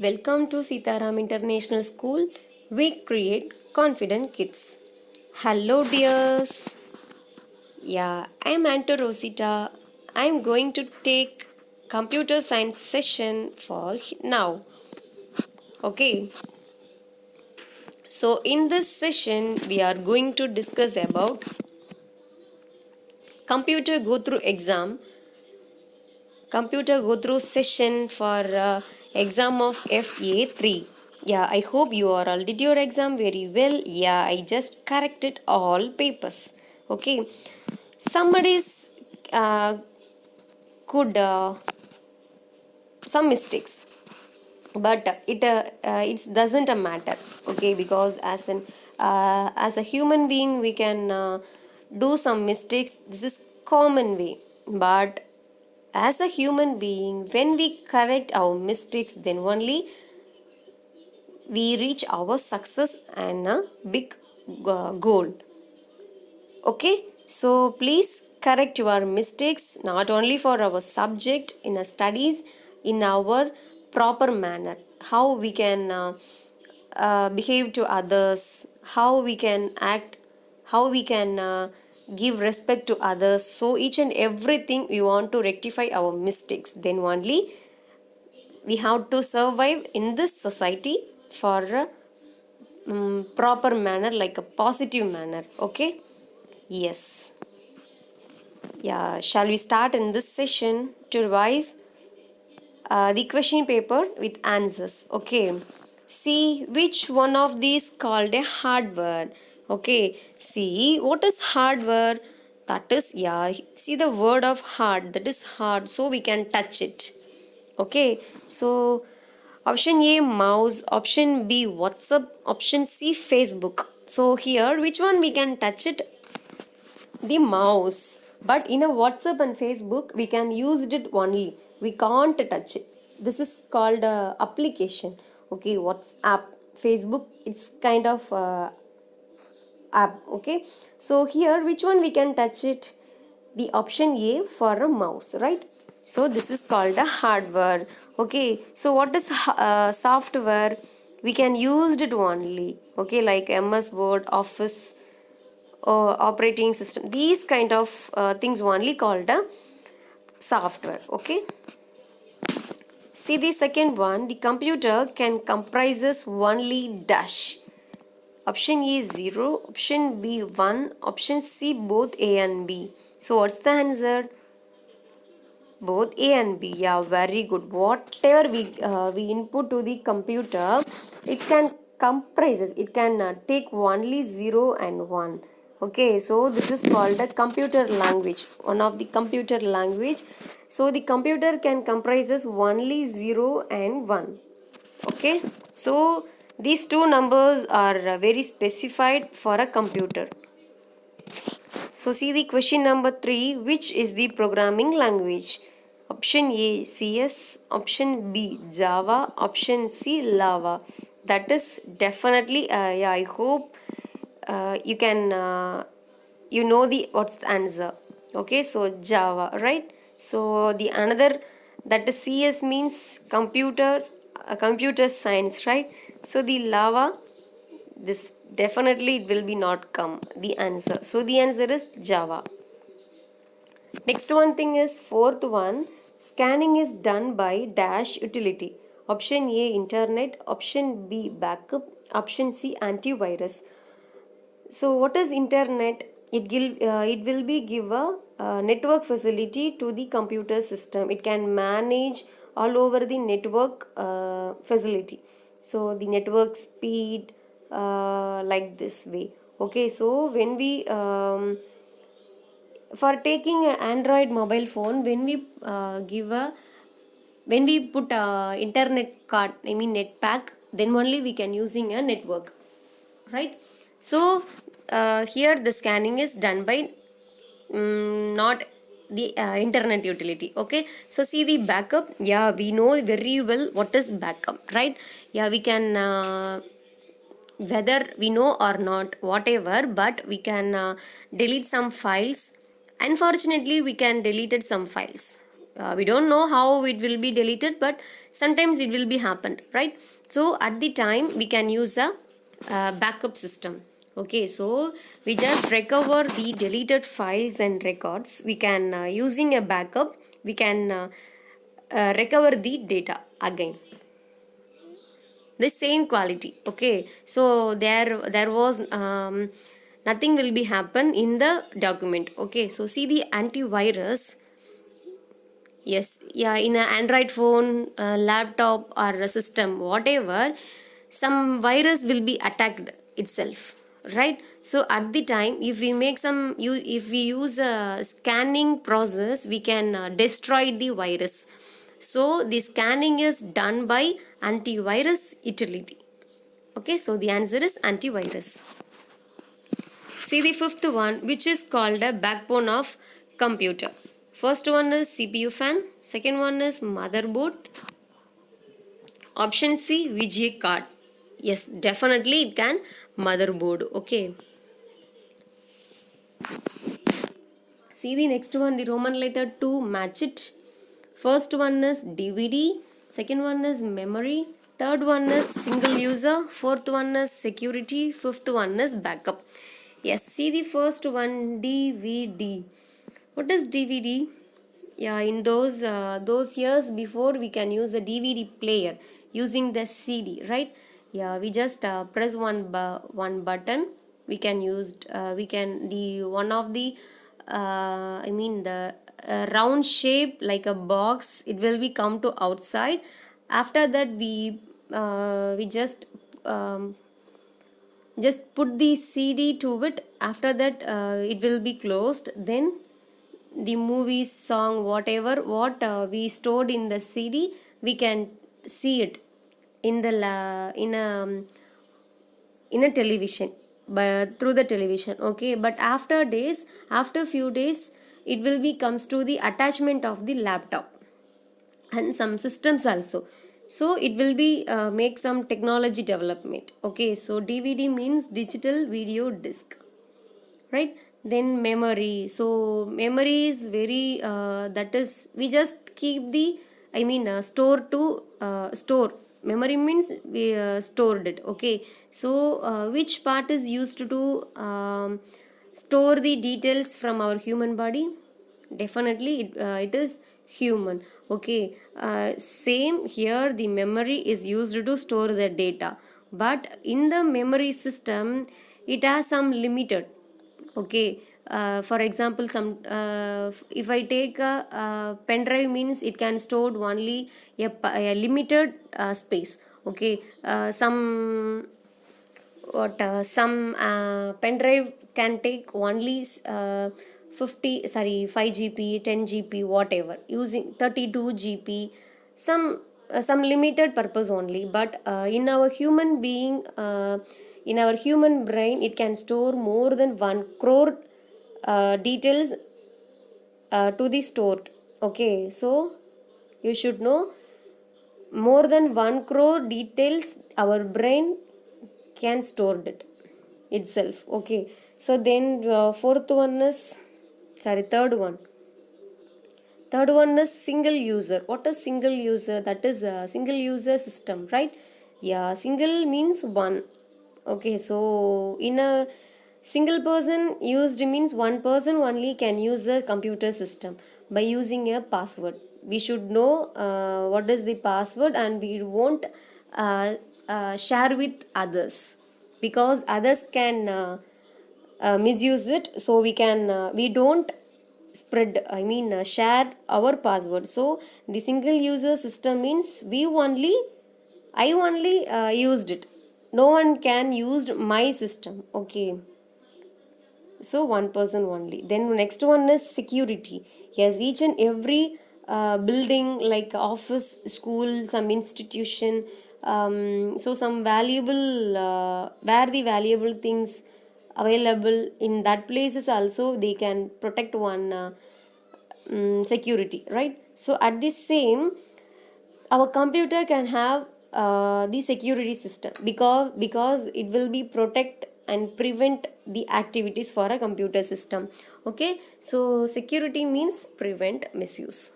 Welcome to Sitaram International School. We create confident kids. Hello, dears. Yeah, I'm Anto Rosita. I'm going to take computer science session for now. Okay. So in this session, we are going to discuss about computer go through exam. Computer go through session for exam of FA3. Yeah, I hope you are all did your exam very well. Yeah, I just corrected all papers. Okay, somebody's could some mistakes, but it doesn't matter. Okay, because as a human being we can do some mistakes. This is common way, but as a human being when we correct our mistakes, then only we reach our success and a big goal. Okay, so please correct your mistakes not only for our subject in a studies, in our proper manner, how we can behave to others, how we can act, how we can give respect to others. So each and everything we want to rectify our mistakes, then only we have to survive in this society for a proper manner, like a positive manner. Okay, yes. Yeah, shall we start in this session to revise the question paper with answers? Okay, see which one of these called a hardware. Okay, see what is hardware. That is, yeah, see the word of hard, that is hard, so we can touch it. Okay, so option A mouse, option B WhatsApp, option C Facebook. So here which one we can touch it? The mouse. But in a WhatsApp and Facebook we can use it only, we can't touch it. This is called application. Okay, WhatsApp, Facebook, it's kind of app. Okay, so here which one we can touch it? The option A for a mouse, right? So this is called a hardware. Okay, so what is software? We can use it only, okay, like MS Word, Office, operating system, these kind of things only called a software. Okay, see the second one, the computer can comprises only dash. Option A 0, option B 1, option C both A and B. So what's the answer? Both A and B. Yeah, very good. Whatever we input to the computer, it can comprises, it can take only 0 and 1. Okay, so this is called a computer language, one of the computer language. So the computer can comprises only 0 and 1. Okay, so these two numbers are very specified for a computer. So see the question number 3, which is the programming language? Option A CS, option B Java, option C Lava. That is definitely yeah, I hope you can you know the what's the answer. Okay, so Java, right? So the another, that is CS means computer science, right? So the Lava, this definitely it will be not come the answer. So the answer is Java. Next one thing is fourth one, scanning is done by dash utility. Option A internet, option B backup, option C antivirus. So what is internet? It will be give a network facility to the computer system. It can manage all over the network facility. So the network speed, like this way. Okay, so when we for taking an Android mobile phone, when we give a when we put a internet card, I mean net pack, then only we can using a network, right? So here the scanning is done by not the internet utility. Okay, so see the backup. Yeah, we know very well what is backup, right? Yeah, we can whether we know or not, whatever, but we can delete some files. Unfortunately we can deleted some files. We don't know how it will be deleted, but sometimes it will be happened, right? So at the time we can use a backup system. Okay, so we just recover the deleted files and records. We can using a backup, we can recover the data again, the same quality. Okay, so there was nothing will be happen in the document. Okay, so see the antivirus. Yes, yeah, in an Android phone, laptop or a system, whatever, some virus will be attacked itself, right? So at the time, if we make some if we use a scanning process, we can destroy the virus. So the scanning is done by antivirus utility. Okay, so the answer is antivirus. See the fifth one, which is called a backbone of computer. First one is CPU fan, second one is motherboard, option C VGA card. Yes, definitely it can motherboard. Okay, see the next one, the Roman letter to match it. First one is DVD, second one is memory, third one is single user, fourth one is security, fifth one is backup. Yes, see the first one, DVD. What is DVD? Yeah, in those years before, we can use the DVD player using the CD, right? Yeah, we just press one button. We can use we can the one of the I mean the round shape like a box. It will be come to outside. After that, we just put the CD to it. After that, it will be closed. Then the movie, song, whatever we stored in the CD, we can see it in the in a television, through the television. Okay, but after few days, it will be comes to the attachment of the laptop and some systems also. So it will be make some technology development. Okay, so DVD means digital video disc, right? Then memory. So memory is very that is, we just keep the store to store. Memory means we stored it. Okay, so which part is used to store the details from our human body? Definitely it is human. Okay, same here, the memory is used to store the data, but in the memory system, it has some limited. Okay, for example, some if I take a pen drive, means it can store only a limited space. Okay, some pen drive can take only 5 GB, 10 GB, whatever, using 32 GB, some limited purpose only. But in our human being, in our human brain, it can store more than 1 crore details to the stored. Okay, so you should know, more than 1 crore details our brain can store it itself. Okay, so then third one is single user. What is single user? That is a single user system, right? Yeah, single means one. Okay, so in a single person used means one person only can use the computer system by using a password. We should know what is the password, and we won't share with others, because others can misuse it. So we don't spread, share our password. So the single user system means I only used it. No one can use my system. Okay, so one person only. Then next one is security. Yes, each and every building, like office, school, some institution, so some valuable where the valuable things available in that places also, they can protect one security, right? So at the same, our computer can have the security system, because it will be protect and prevent the activities for a computer system. Okay, so security means prevent misuse.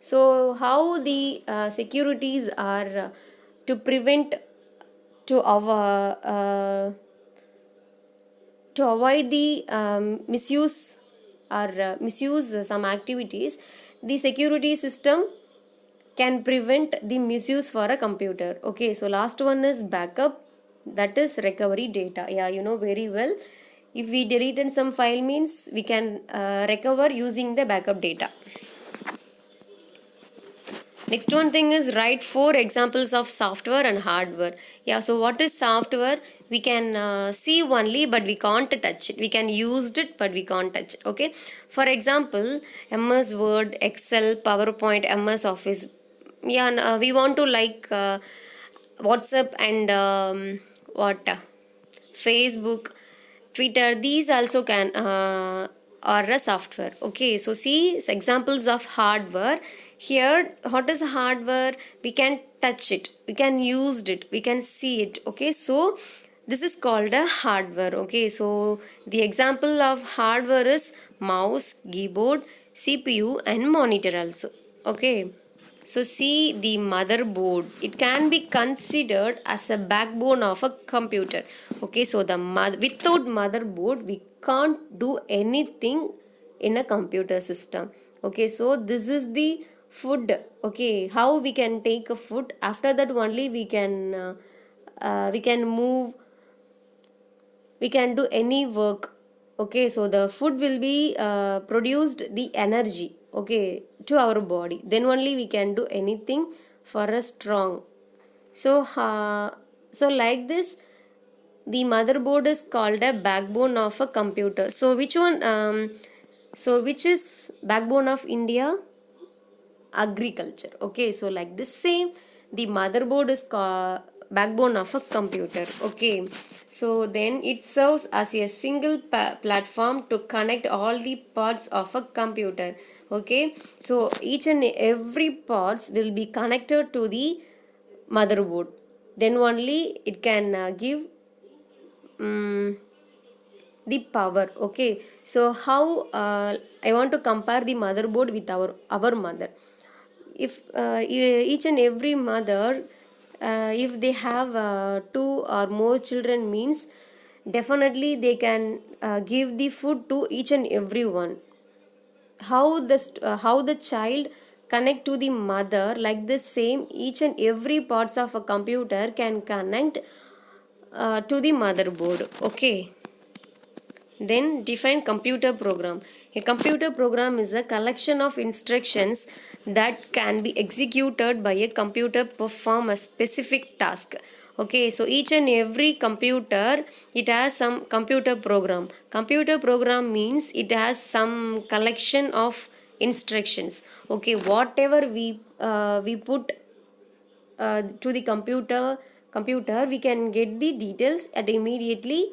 So how the securities are to prevent, to our to avoid the misuse or misuse some activities, the security system can prevent the misuse for a computer. Okay, so last one is backup, that is recovery data. Yeah, you know very well, if we deleted some file means we can recover using the backup data. Next one thing is write 4 examples of software and hardware. Yeah, so what is software? We can see only but we can't touch it. We can use it but we can't touch it. Okay. For example, MS Word, Excel, PowerPoint, MS Office. Yeah, we want to like WhatsApp and Facebook, Twitter. These also can are a software. Okay, so see examples of hardware. Here, what is hardware? We can touch it, we can use it, we can see it. Okay, so this is called a hardware. Okay, so the example of hardware is mouse, keyboard, CPU, and monitor also. Okay. So see the motherboard. It can be considered as a backbone of a computer. Okay, so the without motherboard we can't do anything in a computer system. Okay, so this is the food. Okay, how we can take a food? After that only we can move, we can do any work. Okay, so the food will be produced the energy, okay, to our body, then only we can do anything for a strong. So so like this, the motherboard is called a backbone of a computer. So which one, which is backbone of India? Agriculture. Okay, so like the same, the motherboard is backbone of a computer. Okay, so then it serves as a single platform to connect all the parts of a computer. Okay, so each and every parts will be connected to the motherboard, then only it can give um, the power. Okay, so how I want to compare the motherboard with our mother. If each and every mother, if they have two or more children means, definitely they can give the food to each and every one. How the child connect to the mother, like the same each and every parts of a computer can connect to the motherboard. Okay. Then define computer program. A computer program is a collection of instructions that can be executed by a computer to perform a specific task. Okay, so each and every computer, it has some computer program. Computer program means it has some collection of instructions. Okay, whatever we put to the computer, we can get the details at immediately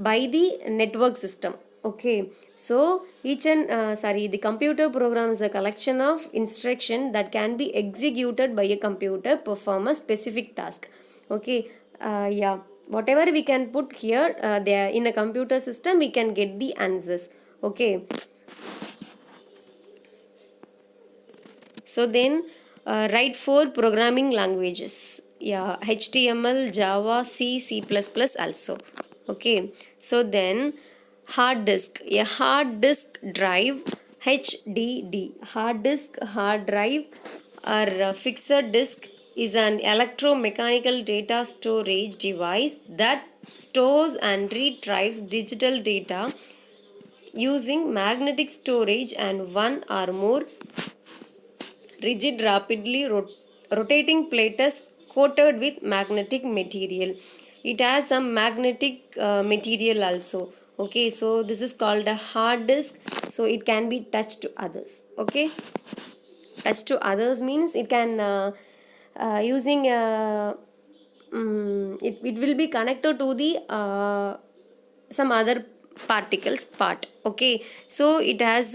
by the network system. Okay, so each and the computer program is a collection of instruction that can be executed by a computer perform a specific task. Okay, yeah, whatever we can put here, there in a computer system we can get the answers. Okay, so then write 4 programming languages. Yeah, HTML, Java, C++ also. Okay, so then hard disk. A hard disk drive, HDD, hard disk, hard drive, or fixed disk, is an electromechanical data storage device that stores and retrieves digital data using magnetic storage and one or more rigid, rapidly rotating plates coated with magnetic material. It has some magnetic material also. Okay, so this is called a hard disk. So it can be touched to others. Okay, touched to others means it can using it will be connected to the some other particles part. Okay, so it has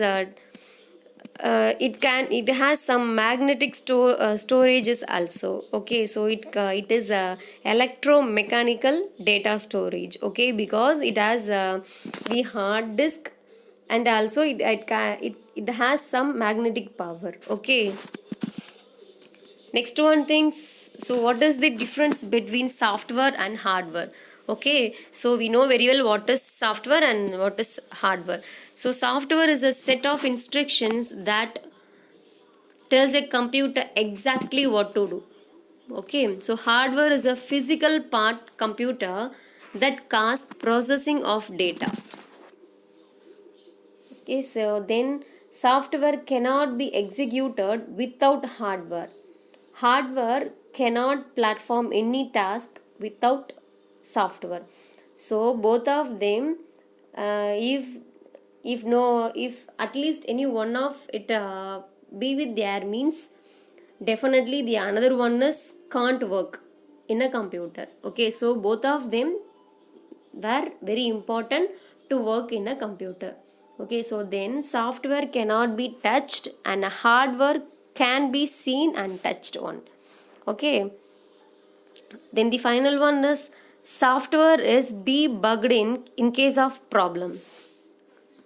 it has some magnetic storages also. Okay, so it is a electromechanical data storage. Okay, because it has the hard disk and also it has some magnetic power. Okay, next one thing. So what is the difference between software and hardware? Okay, so we know very well what is software and what is hardware. So software is a set of instructions that tells a computer exactly what to do. Okay, so hardware is a physical part computer that casts processing of data. Okay, so then software cannot be executed without hardware. Hardware cannot platform any task without software. So both of them, if at least any one of it be with there means definitely the another one is can't work in a computer. Okay, so both of them were very important to work in a computer. Okay, so then software cannot be touched and hardware can be seen and touched on. Okay, then the final one is software is debugged in case of problem.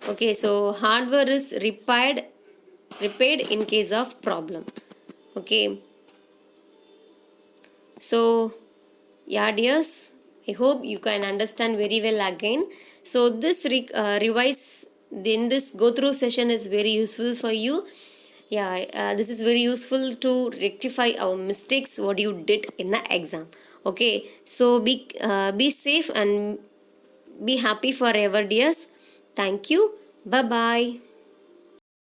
Okay, so hardware is repaired in case of problem. Okay, so yeah dears, I hope you can understand very well again. So this revise in this go through session is very useful for you. Yeah, this is very useful to rectify our mistakes what you did in the exam. Okay, so be safe and be happy forever dears. Thank you. Bye bye.